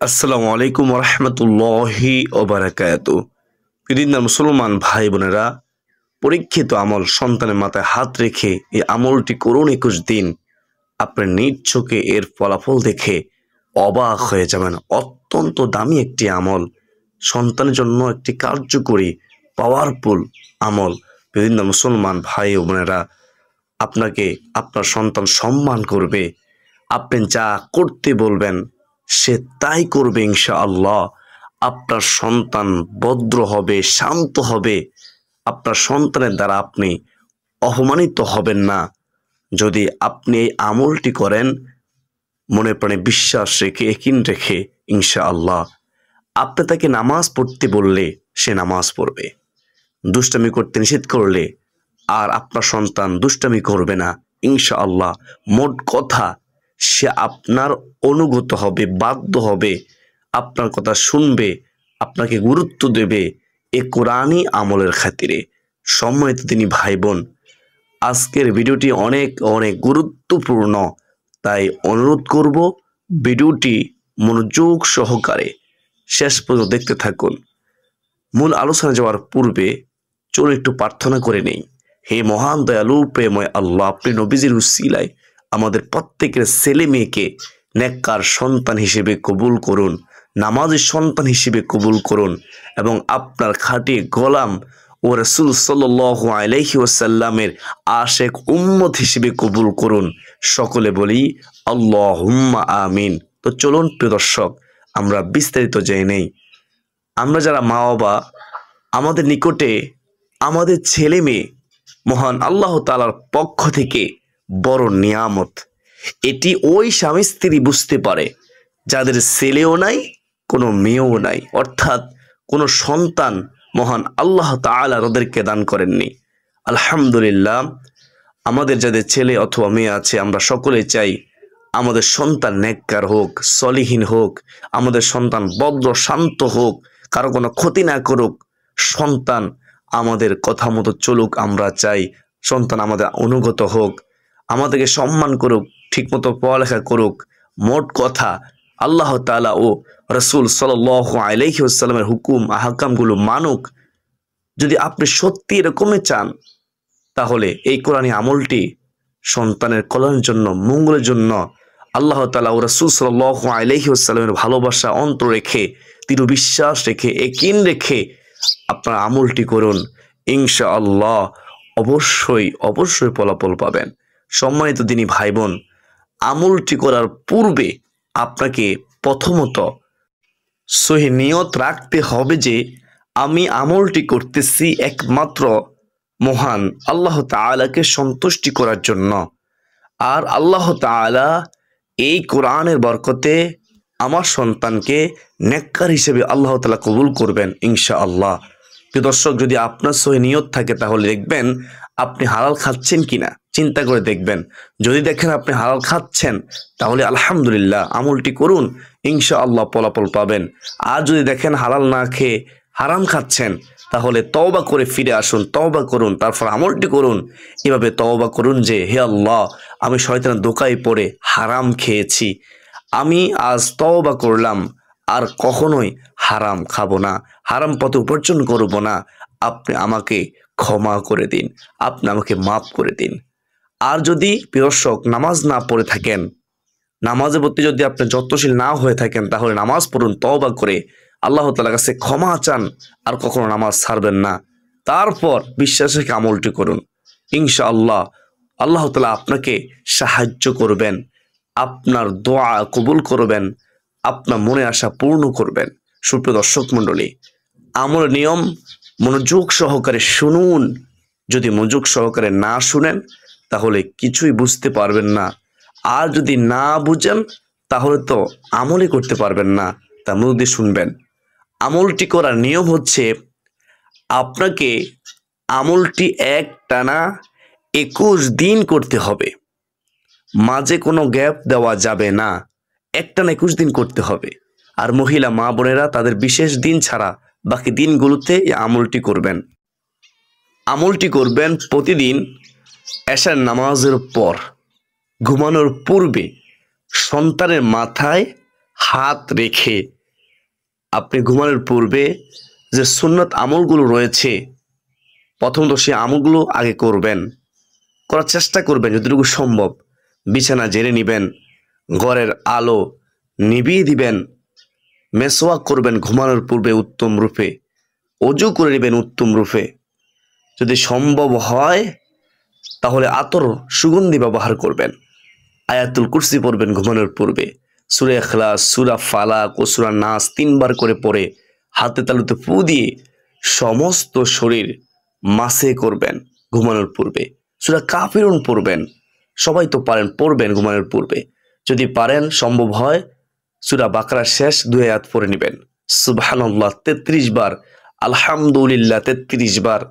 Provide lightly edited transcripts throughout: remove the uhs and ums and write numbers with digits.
আসসালামু আলাইকুম রহমতুল্লাহি ওবারাকাতু। প্রিয় মুসলমান ভাই বোনেরা, পরীক্ষিত আমল সন্তানের মাথায় হাত রেখে এই আমলটি করুন 21 দিন। আপনার নিজ চোখে এর ফলাফল দেখে অবাক হয়ে যাবেন। অত্যন্ত দামি একটি আমল, সন্তানের জন্য একটি কার্যকরী পাওয়ারফুল আমল। বিভিন্ন মুসলমান ভাই ও বোনেরা, আপনাকে আপনার সন্তান সম্মান করবে। আপনি যা করতে বলবেন সে তাই করবে ইনশাআল্লাহ। আপনার সন্তান ভদ্র হবে, শান্ত হবে। আপনার সন্তানের দ্বারা আপনি অপমানিত হবেন না। যদি আপনি এই আমলটি করেন মনে প্রাণে বিশ্বাস রেখে ইয়াকিন রেখে, ইনশাআল্লাহ আপনি তাকে নামাজ পড়তে বললে সে নামাজ পড়বে। দুষ্টামি করতে নিষেধ করলে আর আপনার সন্তান দুষ্টামি করবে না ইনশাআল্লাহ। মোট কথা, সে আপনার অনুগত হবে, বাধ্য হবে, আপনার কথা শুনবে, আপনাকে গুরুত্ব দেবে এ কোরআনই আমলের খাতিরে। সম্মানিত তিনি ভাই বোন, আজকের ভিডিওটি অনেক অনেক গুরুত্বপূর্ণ, তাই অনুরোধ করব ভিডিওটি মনোযোগ সহকারে শেষ পর্যন্ত দেখতে থাকুন। মূল আলোচনা যাওয়ার পূর্বে চলুন একটু প্রার্থনা করে নেই। হে মহান দয়ালু প্রেময় আল্লাহ, আপনি নবীজির উসিলায় আমাদের প্রত্যেকের ছেলে মেয়েকে নেককার সন্তান হিসেবে কবুল করুন, নামাজি সন্তান হিসেবে কবুল করুন এবং আপনার খাঁটি গোলাম ও রাসূল সাল্লাল্লাহু আলাইহি ওয়াসাল্লামের আশেক উম্মত হিসেবে কবুল করুন। সকলে বলি আল্লাহুম্মা আমিন। তো চলুন প্রিয় দর্শক, আমরা বিস্তারিত জেনে নেই। আমরা যারা মা বাবা, আমাদের নিকটে আমাদের ছেলে মেয়ে মহান আল্লাহ তাআলার পক্ষ থেকে বড় নিয়ামত। এটি ওই স্বামী স্ত্রী বুঝতে পারে যাদের ছেলেও নাই, কোনো মেয়েও নাই, অর্থাৎ কোনো সন্তান মহান আল্লাহ তাআলা ওদেরকে দান করেননি। আলহামদুলিল্লাহ, আমাদের যাদের ছেলে অথবা মেয়ে আছে, আমরা সকলে চাই আমাদের সন্তান নেককার হোক, সলিহীন হোক, আমাদের সন্তান ভদ্র শান্ত হোক, কারো কোনো ক্ষতি না করুক, সন্তান আমাদের কথা মতো চলুক। আমরা চাই সন্তান আমাদের অনুগত হোক, আমাদেরকে সম্মান করুক, ঠিকমতো পড়ালেখা করুক। মোট কথা, আল্লাহ তাআলা ও রাসূল সাল্লাল্লাহু আলাইহি ওয়াসাল্লামের হুকুম আহকামগুলো মানুক। যদি আপনি সত্যি এরকমই চান, তাহলে এই কোরআনী আমলটি সন্তানের কল্যাণের জন্য, মঙ্গলের জন্য, আল্লাহ তাআলা ও রাসূল সাল্লাল্লাহু আলাইহি ওয়াসাল্লামের ভালোবাসা অন্তর রেখে, দৃঢ় বিশ্বাস রেখে, ইয়াকিন রেখে আপনার আমলটি করুন। ইনশাআল্লাহ অবশ্যই অবশ্যই ফলাফল পাবেন। সম্মানিত দিনী ভাই বোন, আমলটি করার পূর্বে আপনাকে প্রথমত সহি নিয়ত রাখতে হবে যে আমি আমলটি করতেছি একমাত্র মহান আল্লাহ তাআলাকে সন্তুষ্টি করার জন্য। আর আল্লাহ তাআলা এই কোরআনের বরকতে আমার সন্তানকে নেককার হিসেবে আল্লাহ তাআলা কবুল করবেন ইনশাআল্লাহ। প্রিয় দর্শক, যদি আপনার সহি নিয়ত থাকে তাহলে দেখবেন আপনি হালাল খাচ্ছেন কিনা চিন্তা করে দেখবেন। যদি দেখেন আপনি হালাল খাচ্ছেন তাহলে আলহামদুলিল্লাহ আমলটি করুন, ইনশাআল্লাহ ফলাফল পাবেন। আর যদি দেখেন হালাল না খেয়ে হারাম খাচ্ছেন তাহলে তওবা করে ফিরে আসুন, তওবা করুন, তারপর আমলটি করুন। এভাবে তওবা করুন যে হে আল্লাহ, আমি শয়তানের ধোঁকায় পড়ে হারাম খেয়েছি, আমি আজ তওবা করলাম, আর কখনোই হারাম খাবো না, হারাম পথে উপার্জন করব না। আপনি আমাকে ক্ষমা করে দিন, আপনি আমাকে মাফ করে দিন। আর যদি দর্শক নামাজ না পড়ে থাকেন, নামাজের প্রতি যদি আপনি যত্নশীল না হয়ে থাকেন, তাহলে নামাজ পড়ুন, তওবা করে আল্লাহ তাআলার কাছে ক্ষমা চান, আর কখনো নামাজ ছাড়বেন না। তারপর বিশ্বাস রেখে আমলটি করুন। ইনশাআল্লাহ আল্লাহ তাআলা আপনাকে সাহায্য করবেন, আপনার দোয়া কবুল করবেন, আপনার মনে আশা পূর্ণ করবেন। সুপ্রিয় দর্শক মণ্ডলী, আমলের নিয়ম মনোযোগ সহকারে শুনুন। যদি মনোযোগ সহকারে না শুনেন তাহলে কিছুই বুঝতে পারবেন না। আর যদি না বুঝেন তাহলে তো আমলই করতে পারবেন না। তা মনোযোগ দিয়ে শুনবেন। আমলটি করার নিয়ম হচ্ছে, আপনাকে আমলটি একটানা 21 দিন করতে হবে, মাঝে কোনো গ্যাপ দেওয়া যাবে না। একটানা 21 দিন করতে হবে। আর মহিলা মা বোনেরা তাদের বিশেষ দিন ছাড়া বাকি দিনগুলোতে এই আমলটি করবেন। আমলটি করবেন প্রতিদিন এশার নামাজের পর, ঘুমানোর পূর্বে সন্তানের মাথায় হাত রেখে আপনি ঘুমানোর পূর্বে যে সুন্নত আমলগুলো রয়েছে, প্রথমত সেই আমলগুলো আগে করবেন, করার চেষ্টা করবেন যতটুকু সম্ভব। বিছানা ঝেড়ে নেবেন, ঘরের আলো নিভিয়ে দিবেন, মেসওয়াক করবেন ঘুমানোর পূর্বে উত্তম রূপে, অজু করে নেবেন উত্তম রূপে। যদি সম্ভব হয় তাহলে আতর সুগন্ধি ব্যবহার করবেন। আয়াতুল কুরসি পড়বেন ঘুমানোর পূর্বে, সূরা ইখলাস, সূরা ফালাক ও সূরা নাস 3 বার করে পড়ে হাতে তালুতে ফু দিয়ে সমস্ত শরীর মাসে করবেন ঘুমানোর পূর্বে। সূরা কাফিরুন পড়বেন, সবাই তো পারেন, পড়বেন ঘুমানোর পূর্বে। যদি পারেন সম্ভব হয় সূরা বাকারার শেষ 2 আয়াত পড়ে নেবেন। সুবহানাল্লাহ 33 বার, আলহামদুলিল্লাহ 33 বার,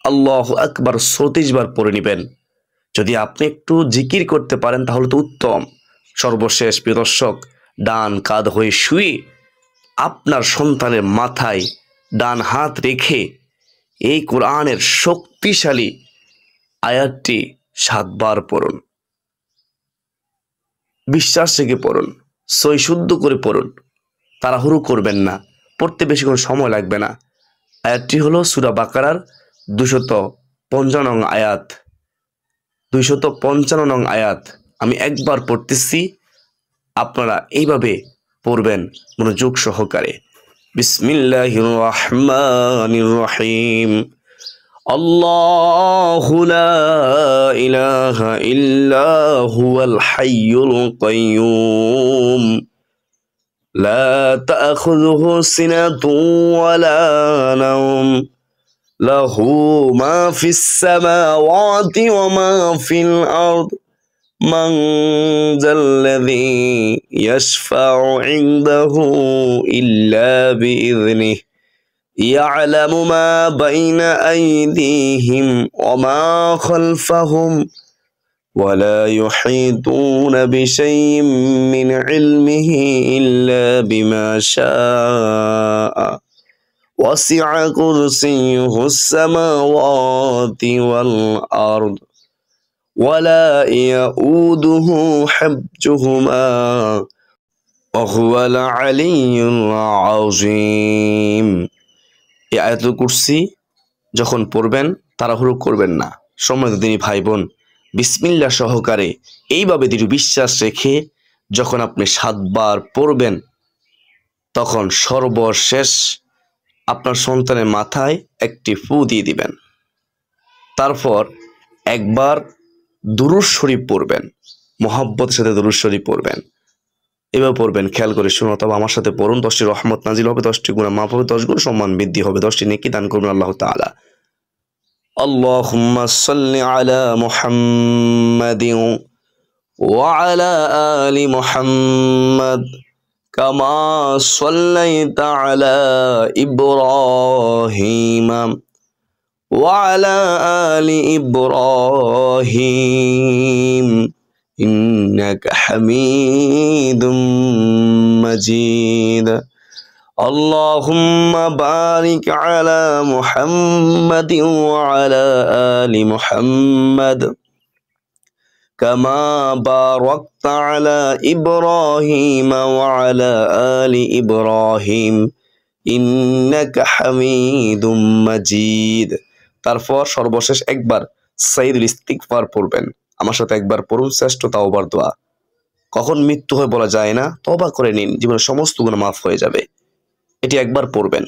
আল্লাহু আকবার 34 বার পড়ে নেবেন। যদি আপনি একটু জিকির করতে পারেন তাহলে তো উত্তম। সর্বশেষ প্রিয় দর্শক, ডান কাঁধ হয়ে শুয়ে আপনার সন্তানের মাথায় ডান হাত রেখে এই কোরআনের শক্তিশালী আয়াতটি 7 বার পড়ুন। বিশ্বাস রেখে পড়ুন, সই শুদ্ধ করে পড়ুন, তাড়াহুড়ো করবেন না, পড়তে বেশিক্ষণ সময় লাগবে না। আয়াতটি হলো সূরা বাকারার 255 নং আয়াত। 255 নং আয়াত আমি একবার পড়তেছি, আপনারা এইভাবে পড়বেন মনোযোগ সহকারে। বিসমিল্লাহির রহমানির রহিম। আল্লাহু লা ইলাহা ইল্লা হুয়াল হাইয়ুল কাইয়্যুম লা তাখুযুহু সিনাতুন ওয়ালা নাওম লাহু মা ফিস সামাওয়াতি ওয়া মা ফিল আরদ মান যাল্লাযী ইয়াশফাউ ইনদাহু ইল্লা বিইذনিহি ইয়ালামু মা বাইনা আইদিহিম ওয়া মা খালফাহুম ওয়া লা ইউহীতুনা বিশাইইন মিন ইলমিহি ইল্লা বিমা শাআ ওয়াসি'a কুরসিয়্যুহুস সামাওয়াতি ওয়াল আরদ ওয়ালা ইয়াউদুহু হিফযুহুমা ওয়া হুয়াল আলিয়্যুল আযীম। এই আয়াতুল কুরসি যখন পড়বেন তাড়াহুড়ো করবেন না। সম্মানিত দিনী ভাই বোন, বিসমিল্লাহ সহকারে এইভাবে দৃঢ় বিশ্বাস রেখে যখন আপনি 7 বার পড়বেন, তখন সর্বশেষ আপনার সন্তানের মাথায় একটি ফু দিয়ে দিবেন। তারপর একবার দুরূদ শরীফ পড়বেন, মহব্বতের সাথে দুরূদ শরীফ পড়বেন। এভাবে পড়বেন, খেয়াল করে শুনুন অথবা আমার সাথে পড়ুন। 10টি রহমত নাজিল হবে, 10টি গুনাহ মাফ হবে, 10 গুণ সম্মান বৃদ্ধি হবে, 10টি নেকি দান করবেন আল্লাহ তাআলা। আল্লাহুম্মা সাল্লি আলা মুহাম্মাদিন ওয়া আলা আলি মুহাম্মাদ কামা সাল্লাইতা আলা ইব্রাহিম ওয়া আলা আলি ইব্রাহিম ইন্নাকা হামিদুম মাজিদ। আল্লাহুম্মা বারিক আলা মুহাম্মাদিন ওয়া আলা আলি মুহাম্মাদ কামা বারাকতা আলা ইব্রাহিম ওয়া আলা আলি ইব্রাহিম ইন্নাকা হামিদুম মাজিদ। তারপর সর্বশেষ একবার সাইয়্যিদুল ইস্তিগফার পড়বেন। আমার সাথে একবার পড়ুন, শ্রেষ্ঠ তাওবার দোয়া। কখন মৃত্যু হয় বলা যায় না, তওবা করে নিন, জীবনের সমস্ত গুনাহ মাফ হয়ে যাবে। এটি একবার পড়বেন।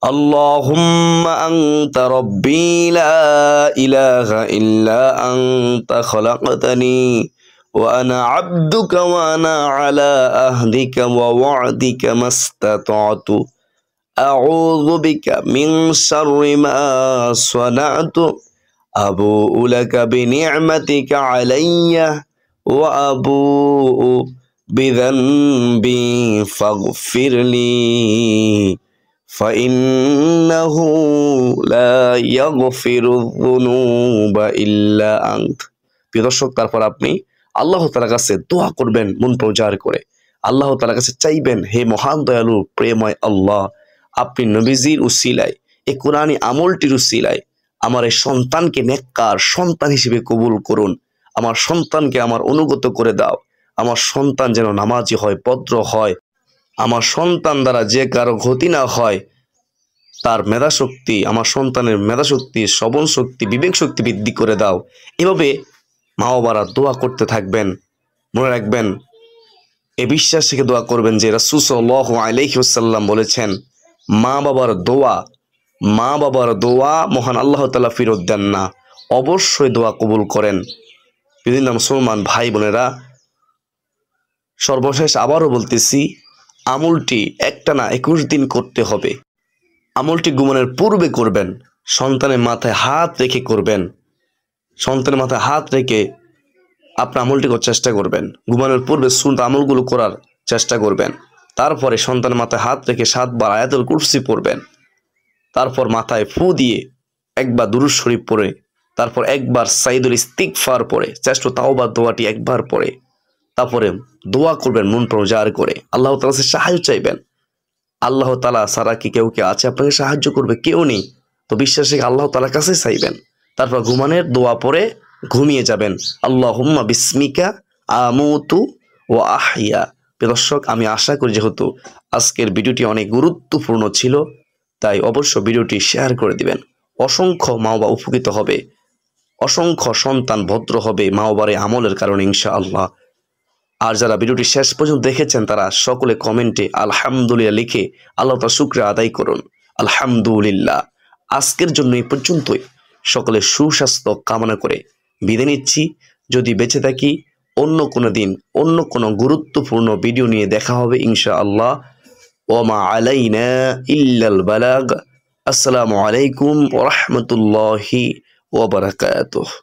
আল্লাহুম্মা আনতা রাব্বি লা ইলাহা ইল্লা আনতা খালাকতানি ওয়া আনা আবদুকা ওয়া আনা আলা আহদিকা ওয়া ওয়া'দিকা মাস্তাতা'তু আউযু বিকা মিন শাররি মা সানা'তু আবু'ু লাকা বিনি'মাতিকা আলাইয়া ওয়া আবু'ু বিযানবি ফাগফিরলি ফাইন্নাহু লা ইয়াগফিরুয যুনুবা ইল্লা আনত। প্রিয় দর্শক, তারপর আপনি আল্লাহ তাআলার কাছে দোয়া করবেন মন প্রজার করে। আল্লাহ তাআলার কাছে চাইবেন, হে মহান দয়ালু প্রেমময় আল্লাহ, আপনি নবীজির উসিলায়, এই কোরআনী আমলটির উসিলায় আমার এই সন্তানকে নেককার সন্তান হিসেবে কবুল করুন। আমার সন্তানকে আমার অনুগত করে দাও। আমার সন্তান যেন নামাজি হয়, ভদ্র হয়, আমার সন্তান দ্বারা যে কারো ক্ষতি না হয়, তার মেধাশক্তি, আমার সন্তানের মেধাশক্তি, শ্রবণ শক্তি, বিবেক শক্তি বৃদ্ধি করে দাও। এভাবে মা বাবারা দোয়া করতে থাকবেন। মনে রাখবেন, এ বিশ্বাস থেকে দোয়া করবেন যে রাসূল সাল্লাল্লাহু আলাইহি ওয়াসাল্লাম বলেছেন, মা বাবার দোয়া মহান আল্লাহ তাআলা ফেরত দেন না, অবশ্যই দোয়া কবুল করেন। বিভিন্ন মুসলমান ভাই বোনেরা, সর্বশেষ আবারও বলতেছি, আমলটি একটানা 21 দিন করতে হবে। আমলটি ঘুমানোর পূর্বে করবেন, সন্তানের মাথায় হাত রেখে করবেন। সন্তানের মাথায় হাত রেখে আপনি আমলটি করার চেষ্টা করবেন। ঘুমানোর পূর্বে সুন্নাত আমলগুলো করার চেষ্টা করবেন। তারপরে সন্তানের মাথায় হাত রেখে 7 বার আয়াতুল কুরসি পড়বেন। তারপর মাথায় ফু দিয়ে একবার দুরূদ শরীফ পড়ে, তারপর একবার সাইদুল ইস্তিগফার পড়ে, শ্রেষ্ঠ তাওবা দোয়াটি একবার পড়ে, তারপরে দোয়া করবেন মন প্রজার করে, আল্লাহ তাআলার কাছে সাহায্য চাইবেন। আল্লাহ তাআলা ছাড়া কি কেউ কে আছে আপনাকে সাহায্য করবে? কেউ নেই। তো বিশ্বাস রেখে আল্লাহ তাআলার কাছে চাইবেন। তারপর ঘুমানোর দোয়া পড়ে ঘুমিয়ে যাবেন। আল্লাহুম্মা বিসমিকা আমুতু ওয়া আহইয়া। দর্শক, আমি আশা করি যেহেতু আজকের ভিডিওটি অনেক গুরুত্বপূর্ণ ছিল, তাই অবশ্য ভিডিওটি শেয়ার করে দিবেন। অসংখ্য মা বাবা উপকৃত হবে, অসংখ্য সন্তান ভদ্র হবে মা বাবার এই আমলের কারণে ইনশাআল্লাহ। আর যারা ভিডিওটি শেষ পর্যন্ত দেখেছেন তারা সকলে কমেন্টে আলহামদুলিল্লাহ লিখে আল্লাহ তাআলার শুকরিয়া আদায় করুন। আলহামদুলিল্লাহ। আজকের জন্য এই পর্যন্তই। সকলে সুস্বাস্থ্য কামনা করে বিদায় নিচ্ছি। যদি বেঁচে থাকি অন্য কোনো দিন অন্য কোনো গুরুত্বপূর্ণ ভিডিও নিয়ে দেখা হবে ইনশাআল্লাহ। ওমা আলাইনা ইল্লাল বালাগ। আসসালামু আলাইকুম ওয়া রাহমাতুল্লাহি ওয়া বারাকাতুহু।